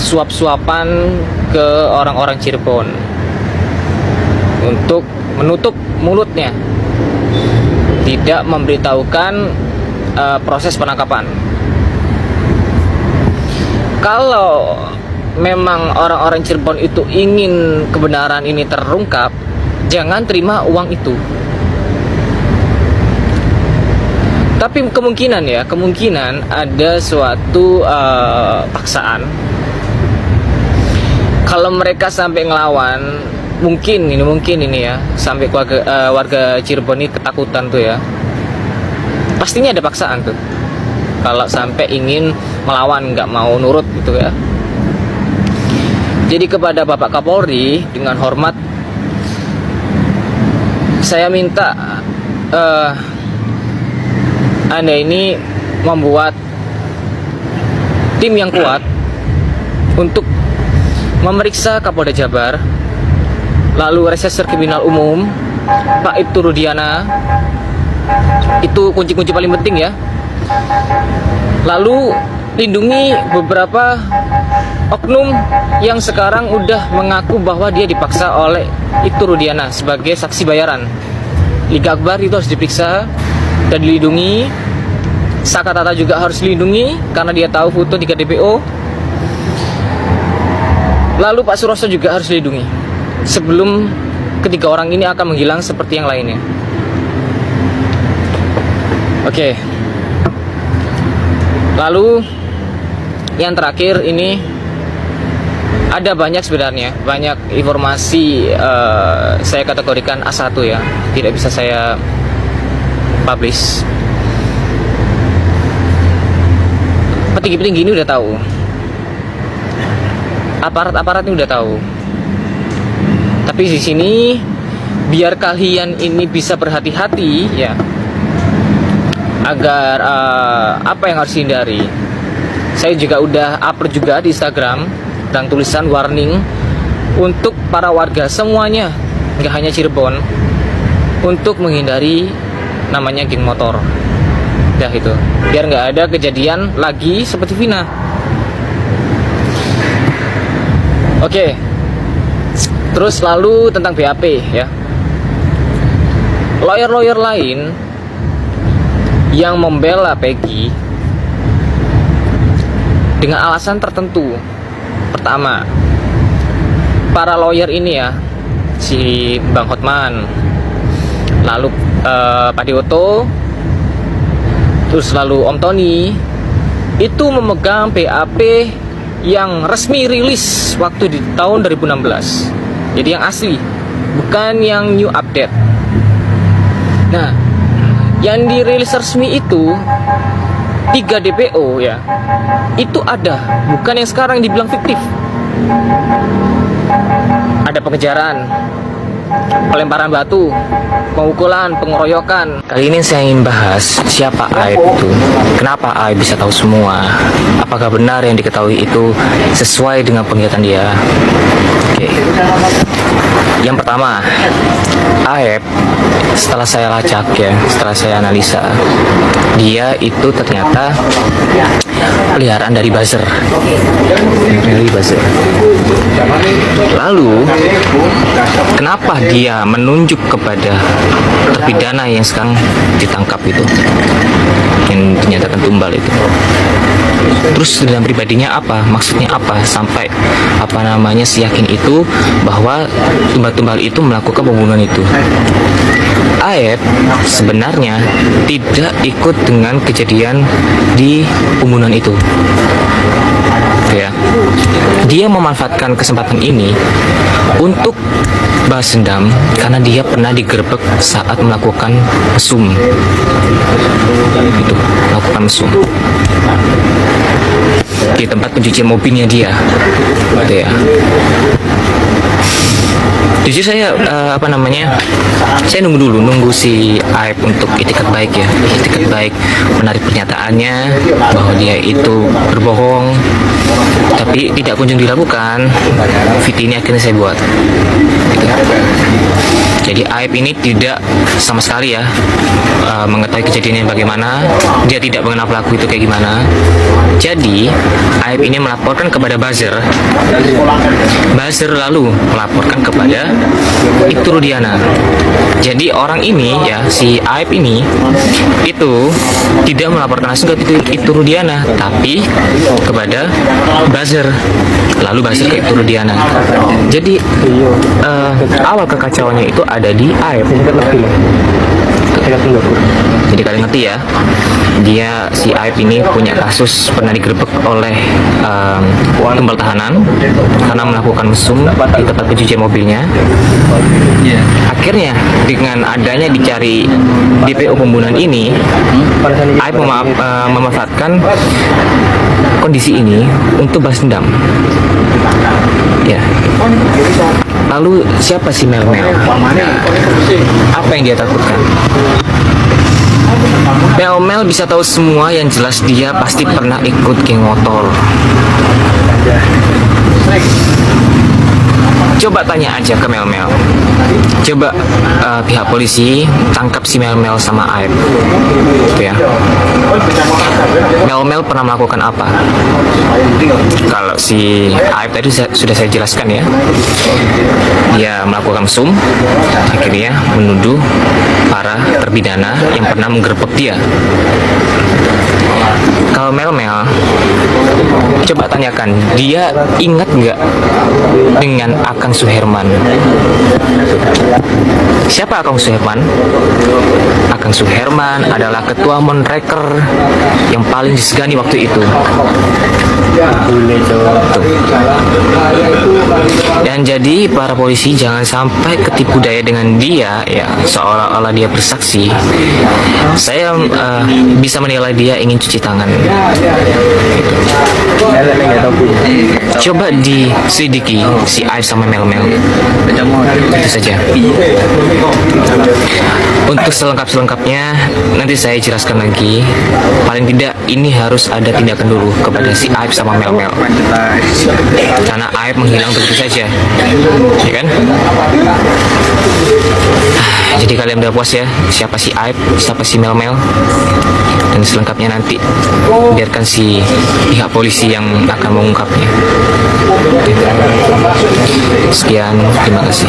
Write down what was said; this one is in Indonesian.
suap-suapan ke orang-orang Cirebon untuk menutup mulutnya, tidak memberitahukan proses penangkapan. Kalau memang orang-orang Cirebon itu ingin kebenaran ini terungkap, jangan terima uang itu. Tapi kemungkinan ada suatu paksaan. Kalau mereka sampai ngelawan, mungkin ini ya, sampai warga Cirebon ini ketakutan tuh ya. Pastinya ada paksaan tuh. Kalau sampai ingin melawan, nggak mau nurut gitu ya. Jadi kepada Bapak Kapolri, dengan hormat saya minta Anda ini membuat tim yang kuat untuk memeriksa Kapolda Jabar, lalu Reserse Kriminal Umum Pak Ibtu Rudiana, itu kunci-kunci paling penting ya. Lalu lindungi beberapa oknum yang sekarang udah mengaku bahwa dia dipaksa oleh Ibtu Rudiana sebagai saksi bayaran. Liga Akbar itu harus diperiksa dan dilindungi. Saka Tata juga harus dilindungi karena dia tahu foto 3 DPO. Lalu Pak Suroso juga harus dilindungi sebelum ketiga orang ini akan menghilang seperti yang lainnya. Oke. Lalu yang terakhir ini, ada banyak sebenarnya, banyak informasi saya kategorikan A1 ya, tidak bisa saya publish. Petinggi-petinggi ini udah tahu, aparat-aparat ini udah tahu. Tapi di sini biar kalian ini bisa berhati-hati ya, agar apa yang harus dihindari. Saya juga udah upload juga di Instagram dan tulisan warning untuk para warga semuanya, nggak hanya Cirebon, untuk menghindari namanya geng motor. Dah itu, biar nggak ada kejadian lagi seperti Vina. Oke. Terus lalu tentang BAP ya. Lawyer-lawyer lain yang membela Peggy dengan alasan tertentu. Pertama, para lawyer ini ya, si Bang Hotman, lalu Pak Dewoto, terus lalu Om Tony, itu memegang BAP yang resmi rilis waktu di tahun 2016. Jadi yang asli, bukan yang new update. Nah, yang dirilis resmi itu 3 DPO ya, itu ada, bukan yang sekarang dibilang fiktif. Ada pengejaran, pelemparan batu, pemukulan, pengeroyokan. Kali ini saya ingin bahas siapa Aib itu. Kenapa Aib bisa tahu semua? Apakah benar yang diketahui itu sesuai dengan penglihatan dia? Oke. Yang pertama, Aib, setelah saya lacak ya, setelah saya analisa, dia itu ternyata peliharaan dari buzzer. Lalu kenapa dia menunjuk kepada terpidana yang sekarang ditangkap itu, yang dinyatakan tumbal itu? Terus dalam pribadinya apa? Maksudnya apa? Sampai seyakin itu bahwa tumbal-tumbal itu melakukan pembunuhan itu. Aib sebenarnya tidak ikut dengan kejadian di pembunuhan itu. Ya, dia memanfaatkan kesempatan ini untuk balas dendam karena dia pernah digerebek saat melakukan mesum. Itu, melakukan mesum di tempat pencucian mobilnya dia. Gitu ya. Jujur saya saya nunggu si Aib untuk itikat baik ya, itikat baik menarik pernyataannya bahwa dia itu berbohong, tapi Tapi tidak kunjung dilakukan. Video ini akhirnya saya buat. Gitu. Jadi Aib ini tidak sama sekali ya mengetahui kejadiannya bagaimana. Dia tidak mengenal pelaku itu kayak gimana. Jadi Aib ini melaporkan kepada buzzer. Buzzer lalu melaporkan kepada Ibtu Rudiana. Jadi orang ini ya, si Aib ini itu tidak melaporkan langsung ke Ibtu Rudiana, tapi kepada buzzer. Lalu buzzer ke Ibtu Rudiana. Jadi awal kekacauannya itu ada di Aib. Jadi kalian ngerti ya, dia si Aib ini punya kasus pernah digerebek oleh tumbal tahanan karena melakukan mesum di tempat pencucian mobilnya. Akhirnya dengan adanya dicari DPO pembunuhan ini, Aib memanfaatkan kondisi ini untuk balas dendam. Ya. Lalu siapa si Mel? Apa yang dia takutkan? Mel bisa tahu semua, yang jelas dia pasti pernah ikut geng motor. Coba tanya aja ke Mel. Coba pihak polisi tangkap si Mel sama Aib. Gitu ya. Mel pernah melakukan apa? Kalau si Aib tadi sudah saya jelaskan ya. Dia melakukan mesum, akhirnya menuduh para terpidana yang pernah menggerebek dia. Kalau Mel, coba tanyakan, dia ingat nggak dengan Akang Suherman? Siapa Akang Suherman? Akang Suherman adalah ketua Monreker yang paling disegani waktu itu. Dan jadi para polisi jangan sampai ketipu daya dengan dia ya, seolah-olah dia bersaksi. Saya bisa menilai dia ingin cuci tangan. Coba diselidiki si Aib sama Mel. Itu saja. Untuk selengkapnya nanti saya jelaskan lagi. Paling tidak ini harus ada tindakan dulu kepada si Aib sama Mel. Karena Aib menghilang begitu saja, ya kan? Jadi kalian udah puas ya, siapa si Aib, siapa si Mel. Dan selengkapnya nanti biarkan si pihak polisi yang akan mengungkapnya. Sekian, terima kasih.